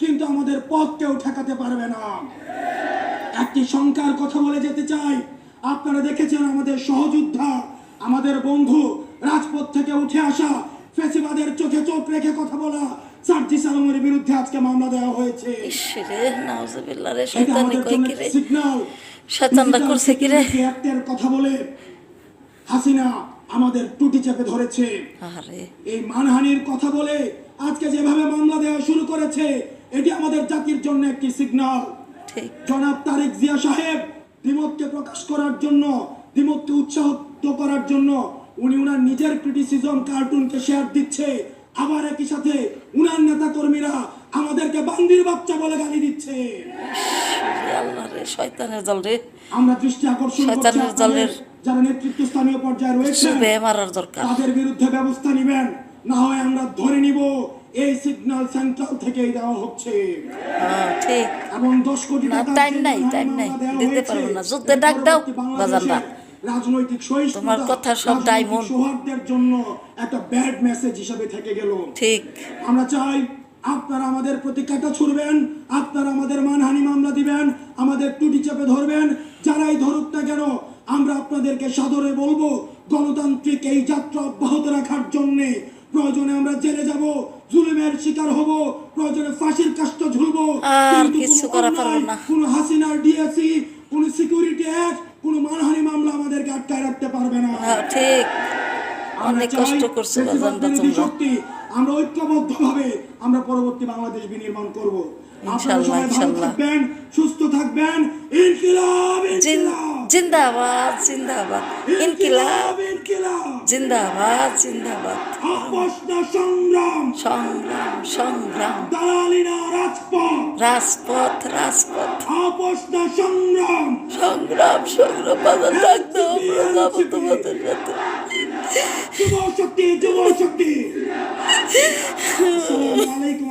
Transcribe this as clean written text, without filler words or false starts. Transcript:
কিন্তু আমাদের পথ কেউ ঠেকাতে পারবে না। একটি সংখ্যার কথা বলে যেতে চাই। আপনারা দেখেছেন আমাদের সহযোদ্ধা, আমাদের বন্ধু, রাজপথ থেকে উঠে আসা ফ্যাসিবাদের চোখে চোখ রেখে কথা বলা সার্জিস আলমের বিরুদ্ধে আজকে মামলা দেওয়া হয়েছে। সিগন্যাল শয়তানরা করছে কি রে? একটার কথা বলে হাসিনা আমাদের টুটি চেপে ধরেছে। এই মানহানির কথা বলে আজকে যেভাবে মামলা দেওয়া শুরু করেছে, এটি আমাদের জাতির জন্য একটি সিগন্যাল। জনাব তারেক জিয়া সাহেব দ্বিমতকে প্রকাশ করার জন্য, দ্বিমতকে উৎসাহিত করার জন্য উনি উনার নিজের ক্রিটিসিজম কার্টুনকে শেয়ার দিচ্ছে, আবার একই সাথে উনার নেতা কর্মীরা আমাদেরকে বান্দির বাচ্চা বলে গালি দিচ্ছে। শয়তানের দল রে, আমরা দৃষ্টি আকর্ষণ করছি যারা নেতৃত্বস্থানীয় পর্যায়ে রয়েছে তাদের বিরুদ্ধে ব্যবস্থা নেবেন, না হয় আমরা ধরে নিব এই সিগন্যাল সেন্ট্রাল থেকেই দেওয়া হচ্ছে। ঠিক, এবং 10 কোটি টাকা টাইম নাই দিতে পারবো না, যুদ্ধে ডাক দাও বাজারটা। রাজনৈতিক তোমার কথা সব ডায়মন্ড সৌহার্দ্যের জন্য একটা ব্যাড মেসেজ হিসেবে থেকে গেল। ঠিক, আমরা চাই আপনারা আমাদের প্রতি কাঁটা ছুড়বেন, আপনারা আমাদের মানহানি মামলা দিবেন, আমাদের টুটি চেপে ধরবেন, যারাই ধরুক না কেন আমরা আপনাদেরকে সাদরে বলবো গণতান্ত্রিক এই যাত্রা অব্যাহত রাখার জন্য প্রয়োজনে আমরা জেলে যাব, জুলুমের শিকার হব, প্রয়োজনে ফাঁসির কাষ্ঠ ঝুলবো, আর কিছু করা পারবো না। কোন হাসিনার ডিএসি, কোন সিকিউরিটি অ্যাক্ট, কোন মানহানি মামলা আমাদেরকে আটকায় রাখতে পারবে না। ঠিক, অনেক কষ্ট করছো বাজানটা তোমরা। আমরা ঐক্যবদ্ধভাবে আমরা পরবর্তী বাংলাদেশ বিনির্মাণ করব। ইনশাআল্লাহ, ইনশাআল্লাহ। সুস্থ থাকবেন। ইনকিলাব জিন্দাবাদ, জিন্দাবাদ, ইনকিলাব জিন্দাবাদ, জিন্দাবাদ। আপোষ না সংগ্রাম, সংগ্রাম, সংগ্রাম, দালালি না রাজপথ, রাজপথ, রাজপথ। আপোষ না সংগ্রাম, সংগ্রাম, সংগ্রাম। বাজার ডাক দাও, আমরা যাবো তোমাদের সাথে। যুব শক্তি, যুব শক্তি। আসসালামু আলাইকুম।